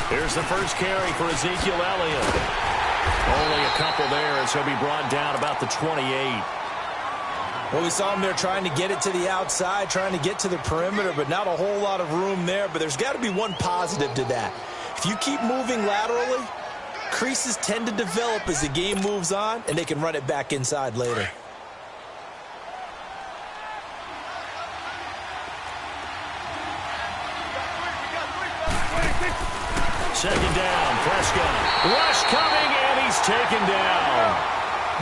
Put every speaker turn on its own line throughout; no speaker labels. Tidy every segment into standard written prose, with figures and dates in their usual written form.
Here's the first carry for Ezekiel Elliott. Only a couple there as he'll be brought down about the 28.
Well, we saw him there trying to get it to the outside, trying to get to the perimeter, but not a whole lot of room there. But there's got to be one positive to that. If you keep moving laterally, creases tend to develop as the game moves on, and they can run it back inside later.
Second down, Prescott. Rush coming, and he's taken down.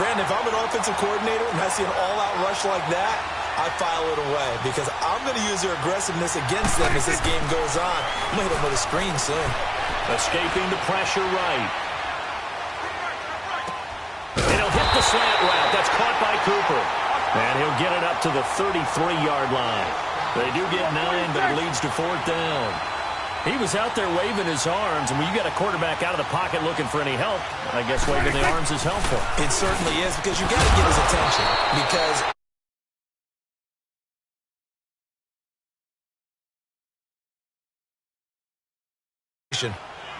Brandon, if I'm an offensive coordinator and I see an all-out rush like that, I file it away because I'm going to use their aggressiveness against them as this game goes on. I'm going to hit them with a screen soon.
Escaping the pressure right. And he'll hit the slant route. That's caught by Cooper. And he'll get it up to the 33-yard line. They do get 9, but it leads to 4th down. He was out there waving his arms, and when you got a quarterback out of the pocket looking for any help, I guess waving the arms is helpful.
It certainly is, because you got to get his attention. Because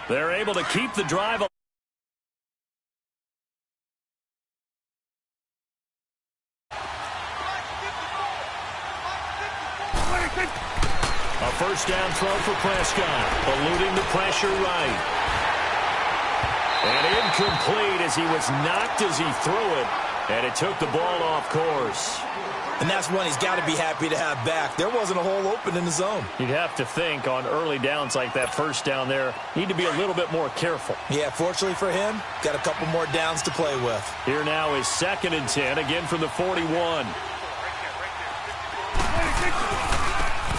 they're able to keep the drive alive. A first down throw for Prescott, eluding the pressure right. And incomplete as he was knocked as he threw it, and it took the ball off course.
And that's one he's got to be happy to have back. There wasn't a hole open in the zone.
You'd have to think on early downs like that first down there, need to be a little bit more careful.
Yeah, fortunately for him, got a couple more downs to play with.
Here now is 2nd and 10, again from the 41.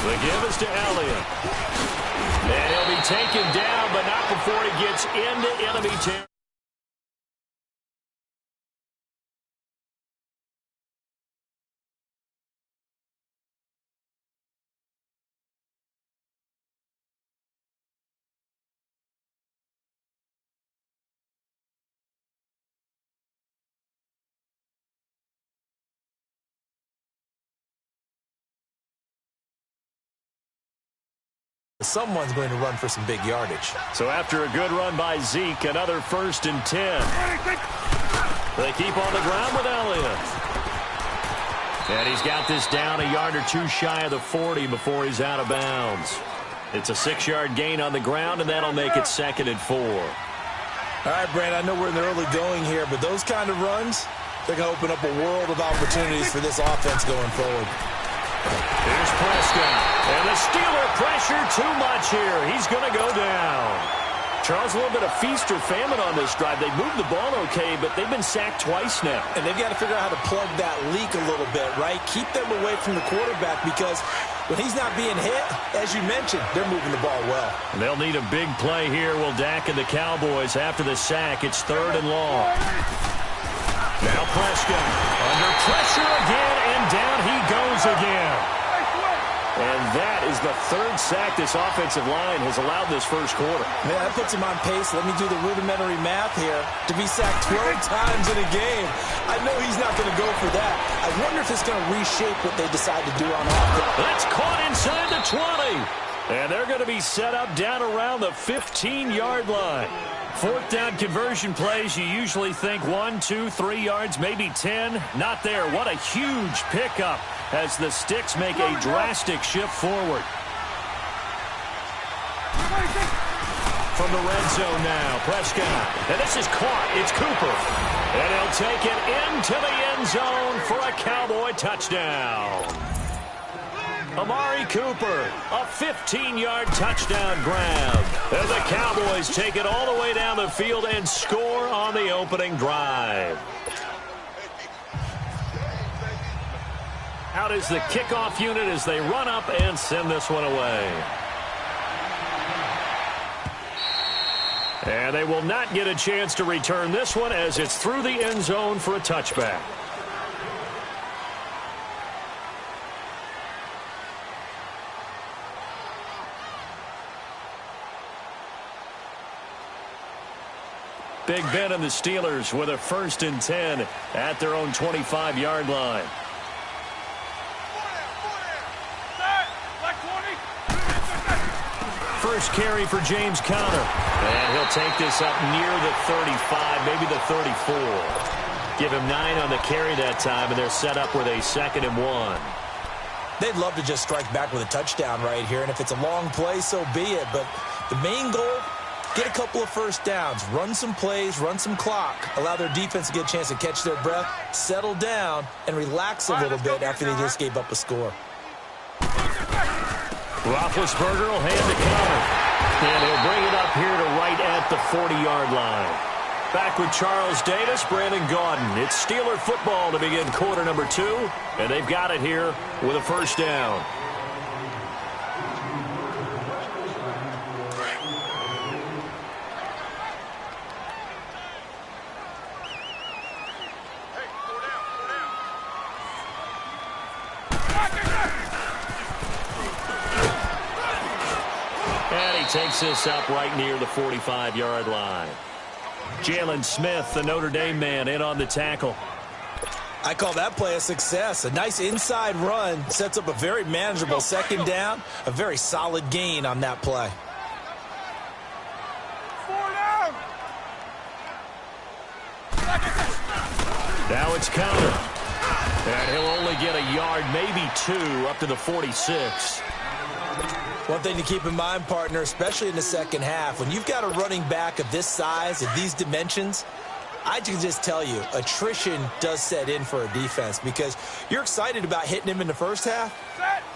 The give is to Elliott. And he'll be taken down, but not before he gets into enemy territory.
Someone's going to run for some big yardage.
So after a good run by Zeke, another 1st and 10. They keep on the ground with Elliott. And he's got this down a yard or two shy of the 40 before he's out of bounds. It's a 6-yard gain on the ground, and that'll make it 2nd and 4.
All right, Brandon, I know we're in the early going here, but those kind of runs, they're going to open up a world of opportunities for this offense going forward.
Here's Prescott. And the Steeler pressure too much here. He's going to go down. Charles, a little bit of feast or famine on this drive. They moved the ball okay, but they've been sacked twice now.
And they've got to figure out how to plug that leak a little bit, right? Keep them away from the quarterback because when he's not being hit, as you mentioned, they're moving the ball well.
And they'll need a big play here, will Dak and the Cowboys after the sack. It's 3rd and long. Now Prescott under pressure again, and down he goes again. And that is the 3rd sack this offensive line has allowed this first quarter.
Man, that puts him on pace. Let me do the rudimentary math here. To be sacked 12 times in a game, I know he's not going to go for that. I wonder if it's going to reshape what they decide to do on offense.
That's caught inside the 20. And they're going to be set up down around the 15-yard line. 4th down conversion plays, you usually think 1, 2, 3 yards, maybe 10. Not there. What a huge pickup as the Sticks make a drastic shift forward. From the red zone now, Prescott. And this is caught. It's Cooper. And he'll take it into the end zone for a Cowboy touchdown. Amari Cooper, a 15-yard touchdown grab. And the Cowboys take it all the way down the field and score on the opening drive. Out is the kickoff unit as they run up and send this one away. And they will not get a chance to return this one as it's through the end zone for a touchback. Big Ben and the Steelers with a 1st and 10 at their own 25-yard line. first carry for James Conner. And he'll take this up near the 35, maybe the 34. Give him 9 on the carry that time, and they're set up with a 2nd and 1.
They'd love to just strike back with a touchdown right here, and if it's a long play, so be it. But the main goal, get a couple of first downs, run some plays, run some clock, allow their defense to get a chance to catch their breath, settle down, and relax a little bit after they just gave up a score.
Roethlisberger will hand to Conner. And he'll bring it up here to right at the 40-yard line. Back with Charles Davis, Brandon Gaudin. It's Steeler football to begin quarter number 2. And they've got it here with a first down. And he takes this up right near the 45-yard line. Jalen Smith, the Notre Dame man, in on the tackle.
I call that play a success. A nice inside run sets up a very manageable 2nd down. A very solid gain on that play.
Now it's Conner. And he'll only get a yard, maybe 2, up to the 46.
One thing to keep in mind, partner, especially in the second half, when you've got a running back of this size, of these dimensions, I can just tell you, attrition does set in for a defense because you're excited about hitting him in the first half.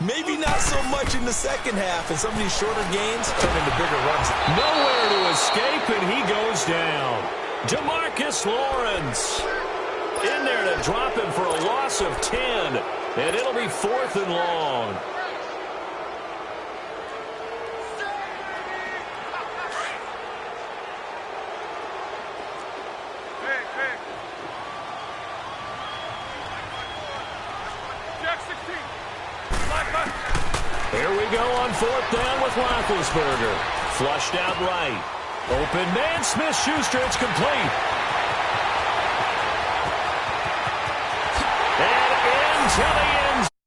Maybe not so much in the second half, and some of these shorter gains turn into bigger runs.
Nowhere to escape, and he goes down. Demarcus Lawrence in there to drop him for a loss of 10, and it'll be 4th and long. Here we go on 4th down with Roethlisberger. Flushed out right. Open man, Smith-Schuster, it's complete. And into the end zone.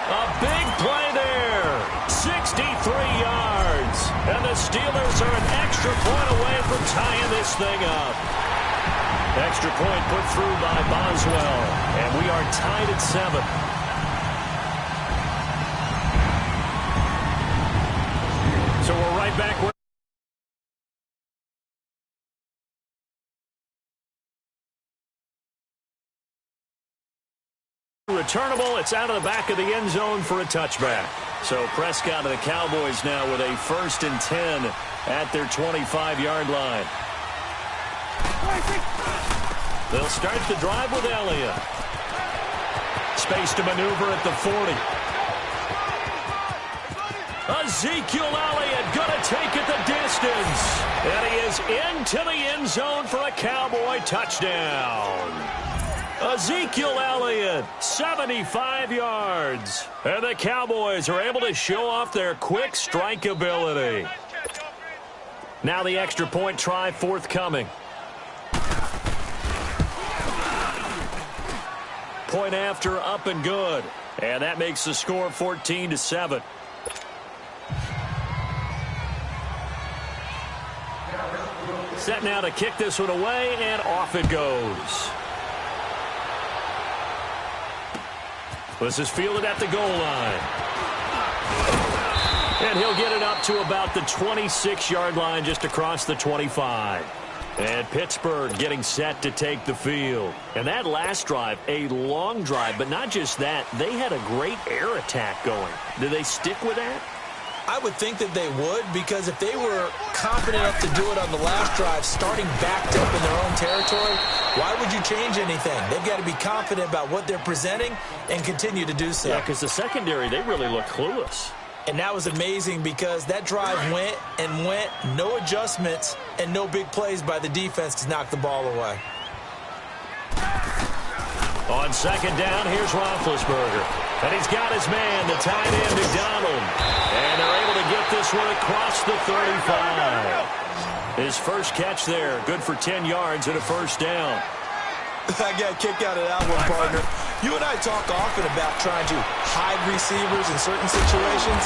A big play there. 63 yards. And the Steelers are an extra point away from tying this thing up. Extra point put through by Boswell. And we are tied at 7. So we're right back where returnable. It's out of the back of the end zone for a touchback. So Prescott and the Cowboys now with a 1st and 10 at their 25-yard line. They'll start the drive with Elliott. Space to maneuver at the 40. Ezekiel Elliott going to take it the distance. And he is into the end zone for a Cowboy touchdown. Ezekiel Elliott, 75 yards. And the Cowboys are able to show off their quick strike ability. Now the extra point try forthcoming. Point after, up and good. And that makes the score 14-7. Set now to kick this one away, and off it goes. This is fielded at the goal line. And he'll get it up to about the 26-yard line, just across the 25. And Pittsburgh getting set to take the field. And that last drive, a long drive, but not just that. They had a great air attack going. Do they stick with that?
I would think that they would, because if they were confident enough to do it on the last drive, starting backed up in their own territory, why would you change anything? They've got to be confident about what they're presenting and continue to do so.
Yeah, because the secondary, they really look clueless.
And that was amazing because that drive went and went, no adjustments, and no big plays by the defense to knock the ball away.
On 2nd down, here's Roethlisberger. And he's got his man, the tight end, McDonald. And they're able to get this one across the 35. His first catch there, good for 10 yards and a first down.
I got a kick out of that one, partner. You and I talk often about trying to hide receivers in certain situations,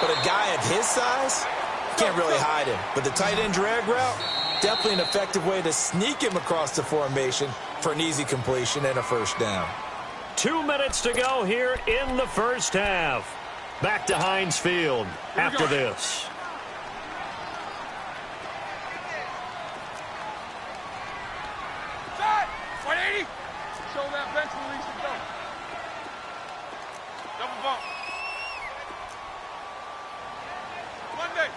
but a guy of his size can't really hide him. But the tight end drag route, definitely an effective way to sneak him across the formation for an easy completion and a first down.
2 minutes to go here in the first half. Back to Heinz Field after this.
Set! 180! Show that bench release and go. Double bump. Monday.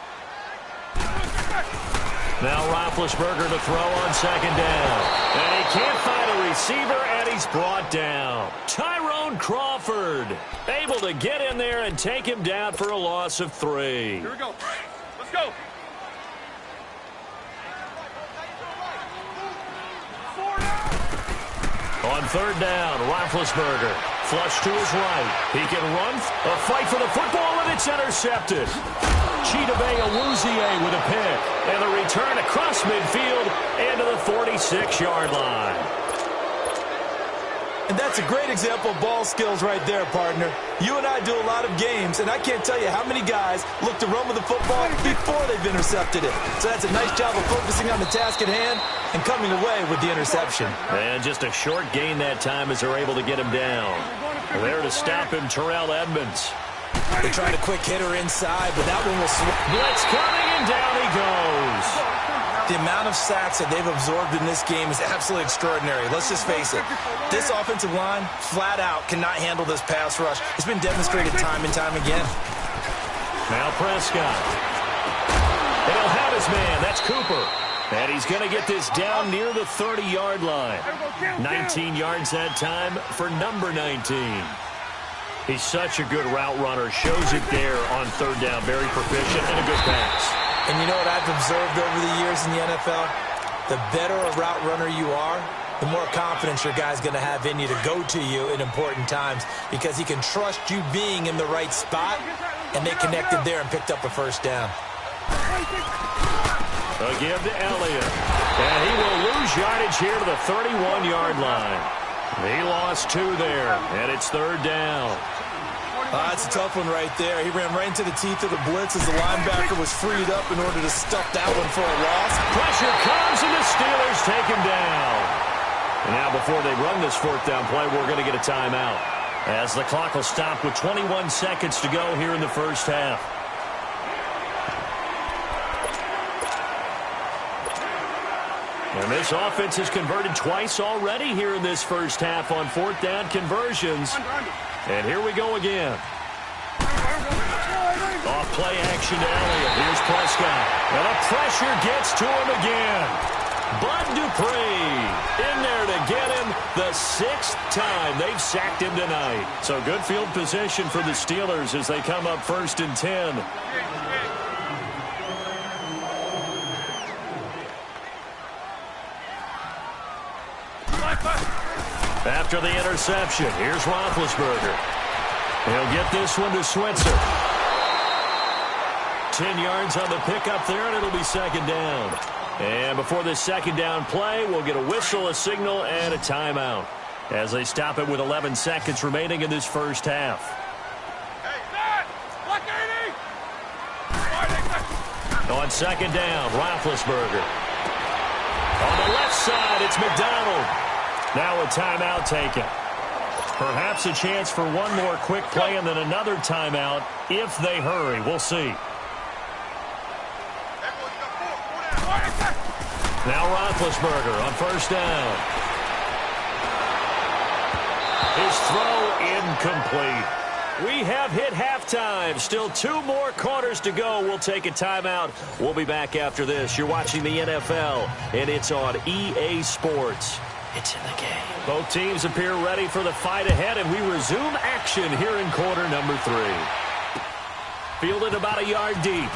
Now Roethlisberger to throw on second down. And he can't find a receiver, and he's brought down. Tyrone Crawford able to get in there and take him down for a loss of 3.
Here we go. Let's go.
On third down, Roethlisberger. Flush to his right. He can run. A fight for the football, and it's intercepted. Chidobe Awuzie with a pick. And the return across midfield into the 46-yard line.
And that's a great example of ball skills right there, partner. You and I do a lot of games, and I can't tell you how many guys look to run with the football before they've intercepted it. So that's a nice job of focusing on the task at hand and coming away with the interception.
And just a short gain that time as they're able to get him down. There to stop him, Terrell Edmonds.
They tried a quick hitter inside, but that one was...
Blitz coming, and down he goes.
The amount of sacks that they've absorbed in this game is absolutely extraordinary. Let's just face it. This offensive line, flat out, cannot handle this pass rush. It's been demonstrated time and time again.
Now Prescott. And he'll have his man. That's Cooper. And he's going to get this down near the 30-yard line. 19 yards that time for number 19. He's such a good route runner. Shows it there on third down. Very proficient and a good pass.
And you know what I've observed over the years in the NFL? The better a route runner you are, the more confidence your guy's going to have in you to go to you in important times because he can trust you being in the right spot, and they connected there and picked up a first down.
Again to Elliott. And he will lose yardage here to the 31-yard line. He lost 2 there, and it's third down.
That's a tough one right there. He ran right into the teeth of the blitz as the linebacker was freed up in order to stuff that one for a loss.
Pressure comes, and the Steelers take him down. And now before they run this fourth down play, we're going to get a timeout, as the clock will stop with 21 seconds to go here in the first half. And this offense has converted twice already here in this first half on fourth down conversions. And here we go again. Off play action to Elliott. Here's Prescott. And the pressure gets to him again. Bud Dupree in there to get him the 6th time they've sacked him tonight. So good field position for the Steelers as they come up 1st and 10. After the interception, here's Roethlisberger. He'll get this one to Switzer. 10 yards on the pickup there, and it'll be second down. And before this second down play, we'll get a whistle, a signal, and a timeout as they stop it with 11 seconds remaining in this first half. On second down, Roethlisberger. On the left side, it's McDonald. Now a timeout taken. Perhaps a chance for one more quick play and then another timeout if they hurry. We'll see. Now Roethlisberger on first down. His throw incomplete. We have hit halftime. Still 2 more quarters to go. We'll take a timeout. We'll be back after this. You're watching the NFL, and it's on EA Sports. It's in the game. Both teams appear ready for the fight ahead, and we resume action here in quarter number 3. Fielded about a yard deep.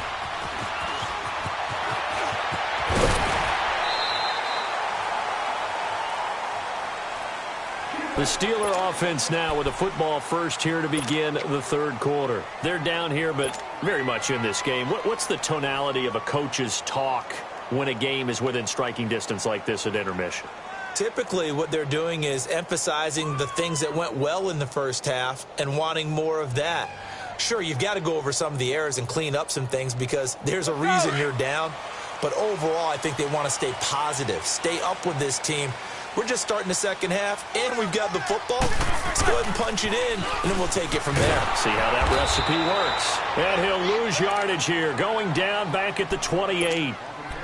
The Steeler offense now with a football first here to begin the third quarter. They're down here, but very much in this game. What's the tonality of a coach's talk when a game is within striking distance like this at intermission?
Typically, what they're doing is emphasizing the things that went well in the first half and wanting more of that. Sure, you've got to go over some of the errors and clean up some things because there's a reason you're down. But overall, I think they want to stay positive, stay up with this team. We're just starting the second half, and we've got the football. Let's go ahead and punch it in, and then we'll take it from there.
See how that recipe works. And he'll lose yardage here, going down back at the 28.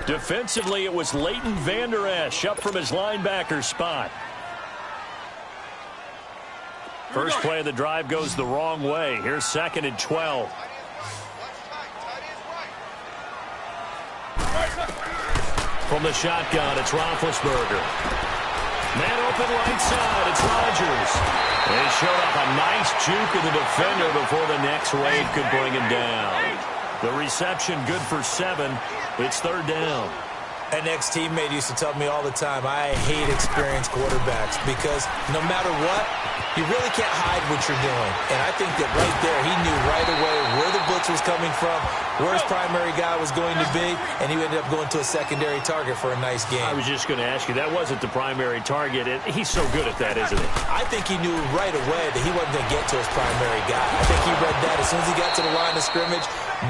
Defensively, it was Leighton Vander Esch up from his linebacker spot. First play of the drive goes the wrong way. Here's 2nd and 12. From the shotgun, it's Roethlisberger. Man open right side, it's Rodgers. They showed up a nice juke of the defender before the next wave could bring him down. The reception good for 7. It's 3rd down.
An ex-teammate used to tell me all the time, I hate experienced quarterbacks because no matter what, you really can't hide what you're doing. And I think that right there, he knew right away where the blitz was coming from, where his primary guy was going to be, and he ended up going to a secondary target for a nice game.
I was just going to ask you, that wasn't the primary target. He's so good at that, isn't he?
I think he knew right away that he wasn't going to get to his primary guy. I think he read that as soon as he got to the line of scrimmage,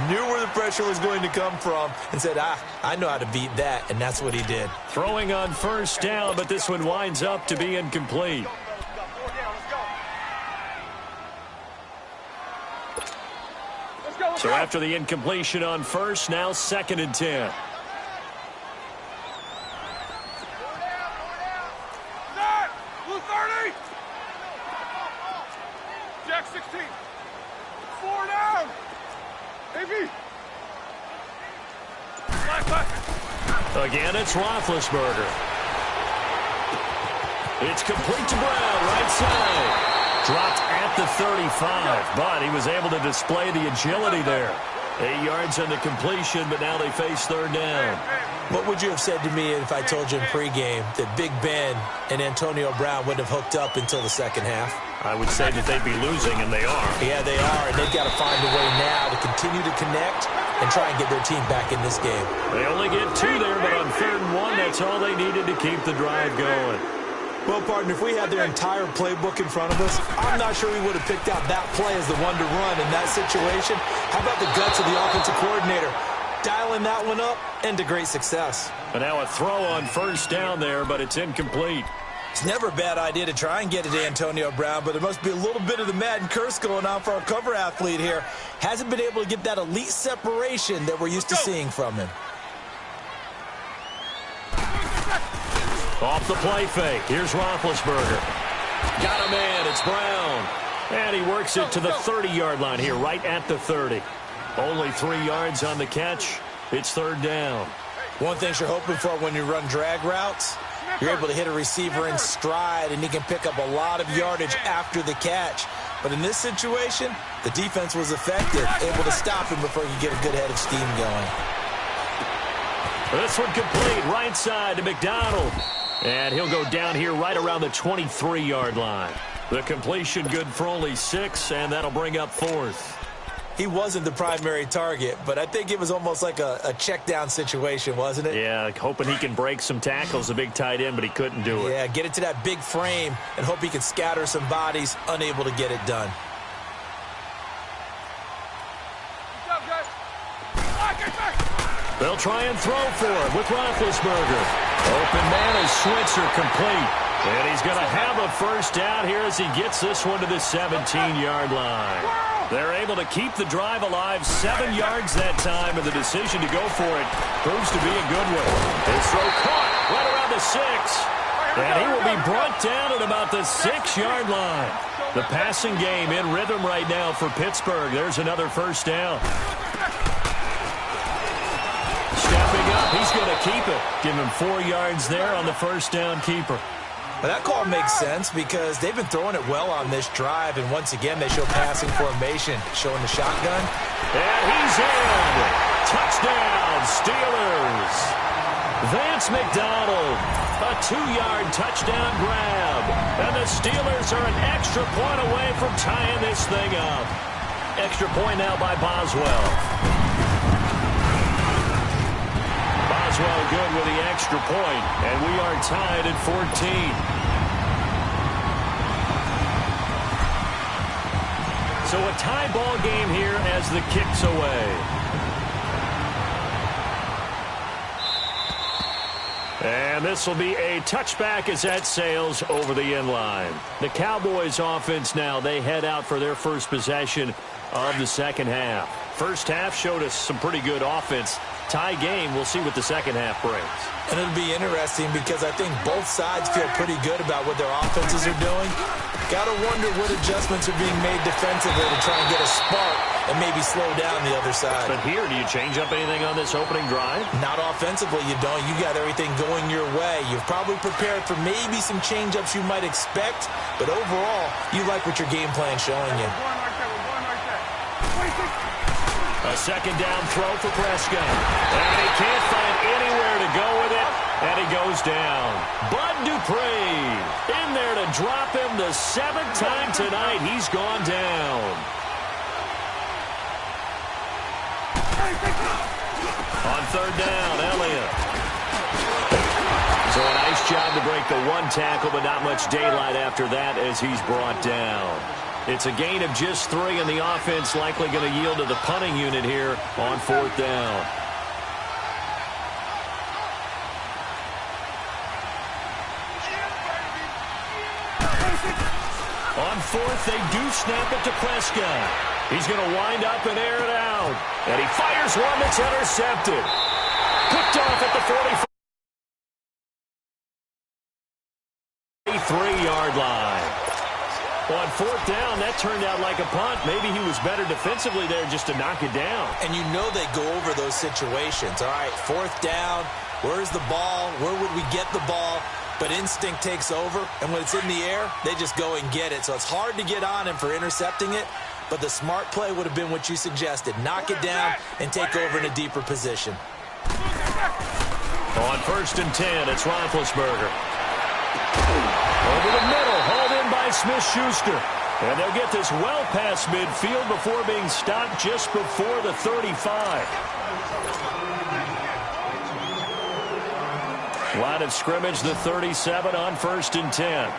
knew where the pressure was going to come from, and said, I know how to beat that, and that's what he did.
Throwing on 1st down, but this one winds up to be incomplete. So after the incompletion on 1st, now 2nd and 10.
Blue 30. Jack 16. 4 down. AB.
Again, it's Roethlisberger. It's complete to Brown, right side. Dropped at the 35, but he was able to display the agility there. 8 yards on the completion, but now they face 3rd down.
What would you have said to me if I told you in pregame that Big Ben and Antonio Brown wouldn't have hooked up until the second half?
I would say that they'd be losing, and they are.
Yeah, they are, and they've got to find a way now to continue to connect and try and get their team back in this game.
They only get 2 there, but on 3rd and 1, that's all they needed to keep the drive going.
Well, partner, if we had their entire playbook in front of us, I'm not sure we would have picked out that play as the one to run in that situation. How about the guts of the offensive coordinator? Dialing that one up into great success.
But now a throw on 1st down there, but it's incomplete.
It's never a bad idea to try and get it to Antonio Brown, but there must be a little bit of the Madden curse going on for our cover athlete here. Hasn't been able to get that elite separation that we're used to seeing from him.
Off the play fake. Here's Roethlisberger. Got a man. It's Brown. And he works it to the 30-yard line here, right at the 30. Only 3 yards on the catch. It's 3rd down.
One thing you're hoping for when you run drag routes, you're able to hit a receiver in stride, and he can pick up a lot of yardage after the catch. But in this situation, the defense was effective, able to stop him before he could get a good head of steam going.
This one complete, right side to McDonald. And he'll go down here right around the 23-yard line. The completion good for only 6, and that'll bring up 4th.
He wasn't the primary target, but I think it was almost like a check-down situation, wasn't it?
Yeah, hoping he can break some tackles, a big tight end, but he couldn't do it.
Yeah, get it to that big frame and hope he can scatter some bodies, unable to get it done.
They'll try and throw for it with Roethlisberger. Open man is Switzer, complete. And he's going to have a 1st down here as he gets this one to the 17-yard line. They're able to keep the drive alive, 7 yards that time, and the decision to go for it proves to be a good one. His throw caught right around the 6. And he will be brought down at about the 6-yard line. The passing game in rhythm right now for Pittsburgh. There's another 1st down. Stepping up, he's going to keep it. Give him 4 yards there on the 1st down keeper.
Well, that call makes sense because they've been throwing it well on this drive, and once again they show passing formation, showing the shotgun.
And he's in. Touchdown, Steelers. Vance McDonald, a 2-yard touchdown grab. And the Steelers are an extra point away from tying this thing up. Extra point now by Boswell. as well good with the extra point, and we are tied at 14. So a tie ball game here as the kick's away. And this will be a touchback as that sails over the end line. The Cowboys offense now, they head out for their first possession of the second half. First half showed us some pretty good offense. Tie game, we'll see what the second half brings.
And it'll be interesting because I think both sides feel pretty good about what their offenses are doing. Got to wonder what adjustments are being made defensively to try and get a spark and maybe slow down the other side.
But here, do you change up anything on this opening drive?
Not offensively, you don't. You got everything going your way. You've probably prepared for maybe some change-ups you might expect, but overall, you like what your game plan's showing you.
A second down throw for Prescott. And he can't find anywhere to go with it. And he goes down. Bud Dupree in there to drop him the 7th time tonight. He's gone down. On third down, Elliott. So a nice job to break the one tackle, but not much daylight after that as he's brought down. It's a gain of just 3, and the offense likely going to yield to the punting unit here on fourth down. On fourth, they do snap it to Prescott. He's going to wind up and air it out. And he fires one that's intercepted. Picked off at the 43-yard line. On fourth down, that turned out like a punt. Maybe he was better defensively there just to knock it down.
And you know they go over those situations. All right, fourth down, where's the ball? Where would we get the ball? But instinct takes over, and when it's in the air, they just go and get it. So it's hard to get on him for intercepting it, but the smart play would have been what you suggested. Knock it down and take over in a deeper position.
On first and 10, it's Roethlisberger. Over the middle, hauled in by Smith-Schuster. And they'll get this well past midfield before being stopped just before the 35. Line of scrimmage, the 37 on first and 10.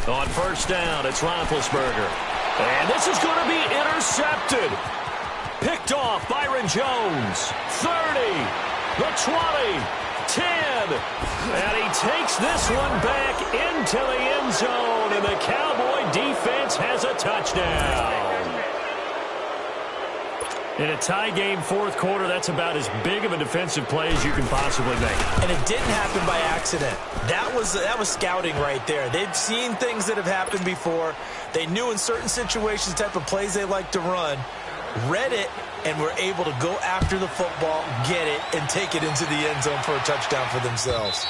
On first down, it's Roethlisberger. And this is going to be intercepted. Picked off Byron Jones. 30, the 20, 10. And he takes this one back into the end zone. And the Cowboy defense has a touchdown. In a tie game fourth quarter, that's about as big of a defensive play as you can possibly make.
And it didn't happen by accident. That was scouting right there. They've seen things that have happened before. They knew in certain situations the type of plays they like to run, read it, and were able to go after the football, get it, and take it into the end zone for a touchdown for themselves.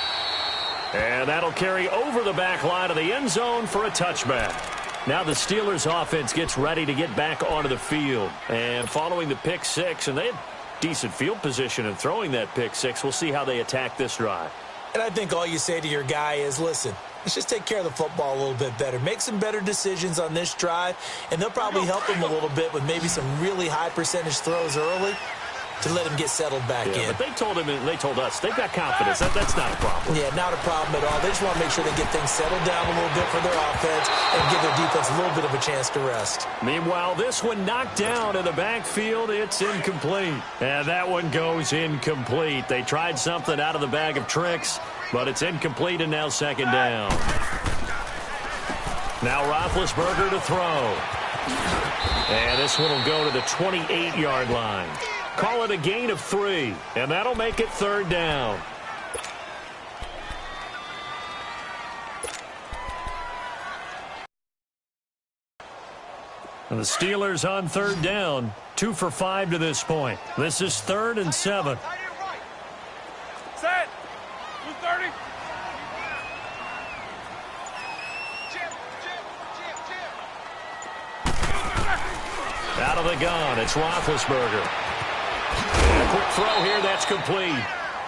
And that'll carry over the back line of the end zone for a touchback. Now the Steelers offense gets ready to get back onto the field. And following the pick six, and they had decent field position in throwing that pick six, we'll see how they attack this drive.
And I think all you say to your guy is, listen, let's just take care of the football a little bit better. Make some better decisions on this drive, and they'll probably help him a little bit with maybe some really high percentage throws early to let him get settled back in.
But they told him, and they told us, they've got confidence. That's not a problem.
Yeah, not a problem at all. They just want to make sure they get things settled down a little bit for their offense and give their defense a little bit of a chance to rest.
Meanwhile, this one knocked down in the backfield. It's incomplete. And that one goes incomplete. They tried something out of the bag of tricks, but it's incomplete and now second down. Now Roethlisberger to throw. And this one will go to the 28-yard line. Call it a gain of 3, and that'll make it third down. And the Steelers on third down, 2 for 5 to this point. This is 3rd and 7.
Set. 230.
Out of the gun, it's Roethlisberger. And a quick throw here, that's complete.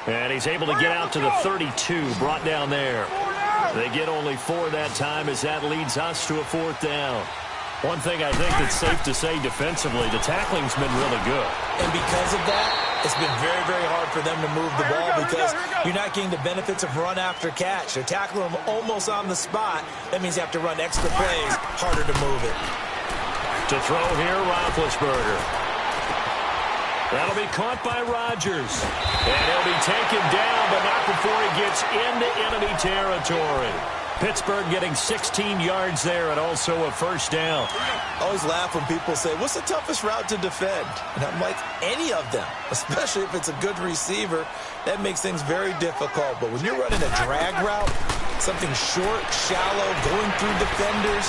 And he's able to get out to the 32, brought down there. They get only 4 that time as that leads us to a 4th down. One thing I think that's safe to say defensively, the tackling's been really good.
And because of that, it's been very, very hard for them to move the ball because you're not getting the benefits of run after catch. They're tackling them almost on the spot. That means you have to run extra plays, harder to move it.
To throw here, Roethlisberger. That'll be caught by Rodgers. And he'll be taken down, but not before he gets into enemy territory. Pittsburgh getting 16 yards there and also a 1st down.
I always laugh when people say, what's the toughest route to defend? And I'm like, any of them, especially if it's a good receiver. That makes things very difficult. But when you're running a drag route, something short, shallow, going through defenders,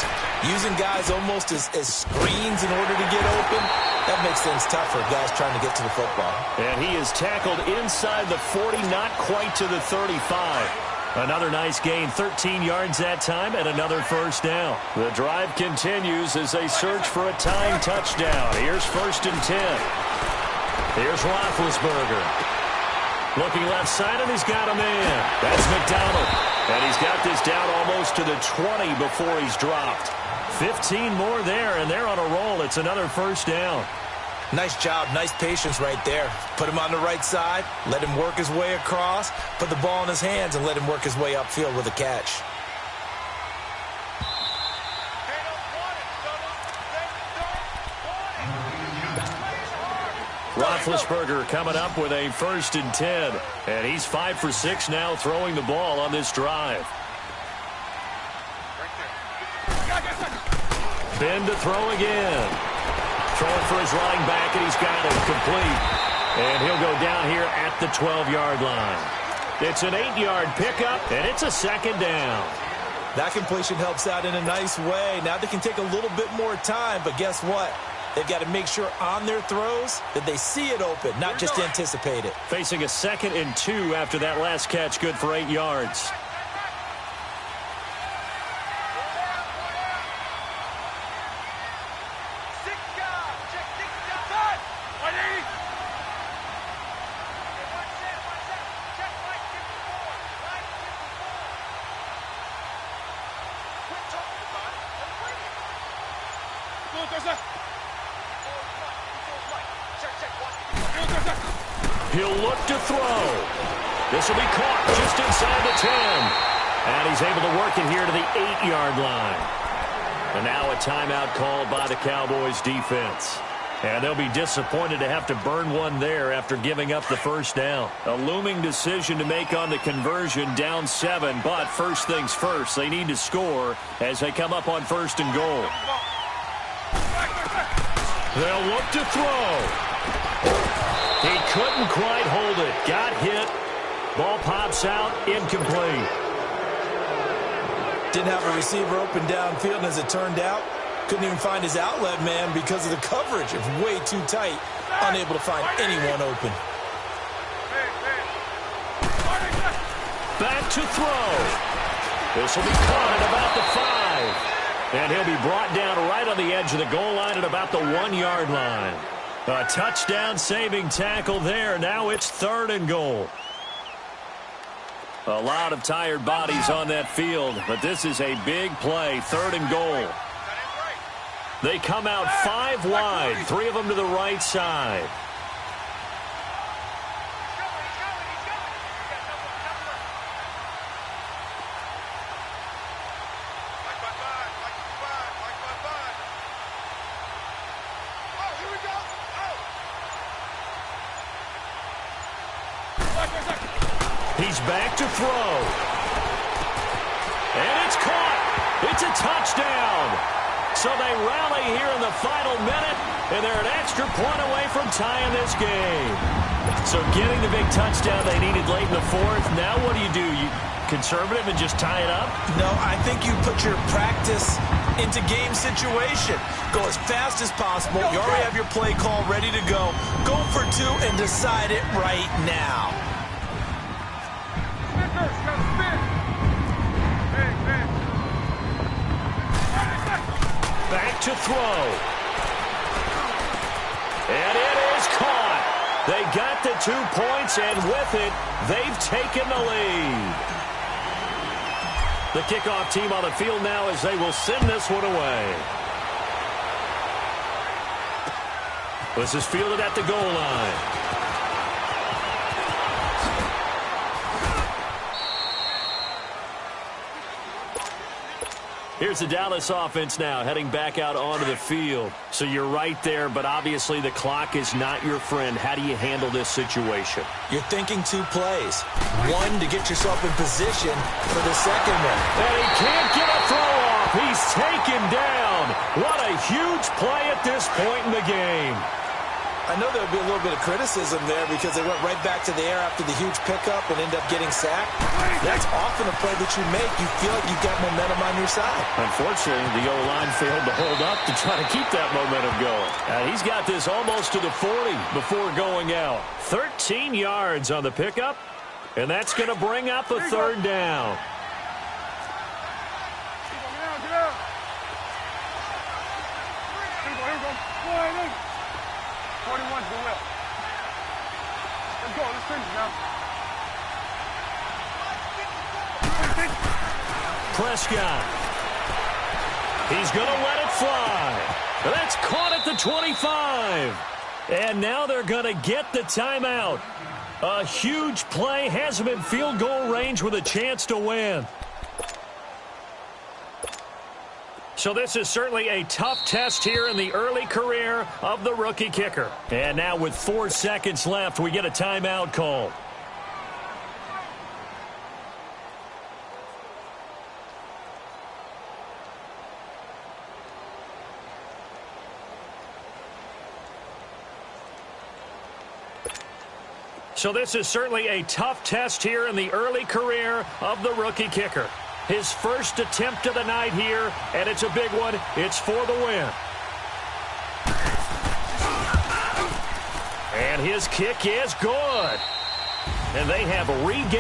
using guys almost as screens in order to get open, that makes things tough for guys trying to get to the football.
And he is tackled inside the 40, not quite to the 35. Another nice gain, 13 yards that time, and another 1st down. The drive continues as they search for a tying touchdown. Here's 1st and 10. Here's Roethlisberger. Looking left side, and he's got a man. That's McDonald. And he's got this down almost to the 20 before he's dropped. 15 more there, and they're on a roll. It's another 1st down.
Nice job, nice patience right there. Put him on the right side, let him work his way across, put the ball in his hands, and let him work his way upfield with a catch.
Roethlisberger coming up with a 1st and 10. And he's 5 for 6 now throwing the ball on this drive. Ben to throw again. Throwing for his running back, and he's got it complete. And he'll go down here at the 12-yard line. It's an 8-yard pickup, and it's a 2nd down.
That completion helps out in a nice way. Now they can take a little bit more time, but guess what? They've got to make sure on their throws that they see it open, not just anticipate it.
Facing a 2nd and 2 after that last catch, good for 8 yards. He'll look to throw. This will be caught just inside the 10. And he's able to work it here to the 8-yard line. And now a timeout called by the Cowboys defense. And they'll be disappointed to have to burn one there after giving up the 1st down. A looming decision to make on the conversion, down 7. But first things first, they need to score as they come up on 1st and goal. They'll look to throw. He couldn't quite hold it. Got hit. Ball pops out. Incomplete.
Didn't have a receiver open downfield, and as it turned out, couldn't even find his outlet man because of the coverage. It's way too tight. Unable to find anyone open.
Back to throw. This will be caught at about the 5. And he'll be brought down right on the edge of the goal line at about the 1-yard line. A touchdown-saving tackle there. Now it's 3rd and goal. A lot of tired bodies on that field, but this is a big play. 3rd and goal. They come out 5 wide, 3 of them to the right side. He's back to throw. And it's caught. It's a touchdown. So they rally here in the final minute, and they're an extra point away from tying this game. So getting the big touchdown they needed late in the 4th. Now what do? You conservative and just tie it up?
No, I think you put your practice into game situation. Go as fast as possible. You already have your play call ready to go. Go for 2 and decide it right now.
Back to throw. And it is caught. They got the 2 points, and with it, they've taken the lead. The kickoff team on the field now as they will send this one away. This is fielded at the goal line. Here's the Dallas offense now heading back out onto the field. So you're right there, but obviously the clock is not your friend. How do you handle this situation?
You're thinking 2 plays. One, to get yourself in position for the second one.
And he can't get a throw off. He's taken down. What a huge play at this point in the game.
I know there'll be a little bit of criticism there because they went right back to the air after the huge pickup and end up getting sacked. That's often a play that you make. You feel like you've got momentum on your side.
Unfortunately, the O-line failed to hold up to try to keep that momentum going. He's got this almost to the 40 before going out. 13 yards on the pickup, and that's going to bring up a third down.
Here we go. 41's the whip. Let's go. Let's finish now.
Prescott. He's going to let it fly. That's caught at the 25. And now they're going to get the timeout. A huge play has him in field goal range with a chance to win. So this is certainly a tough test here in the early career of the rookie kicker. And now with 4 seconds left, we get a timeout call. So this is certainly a tough test here in the early career of the rookie kicker. His first attempt of the night here, and it's a big one. It's for the win. And his kick is good. And they have regained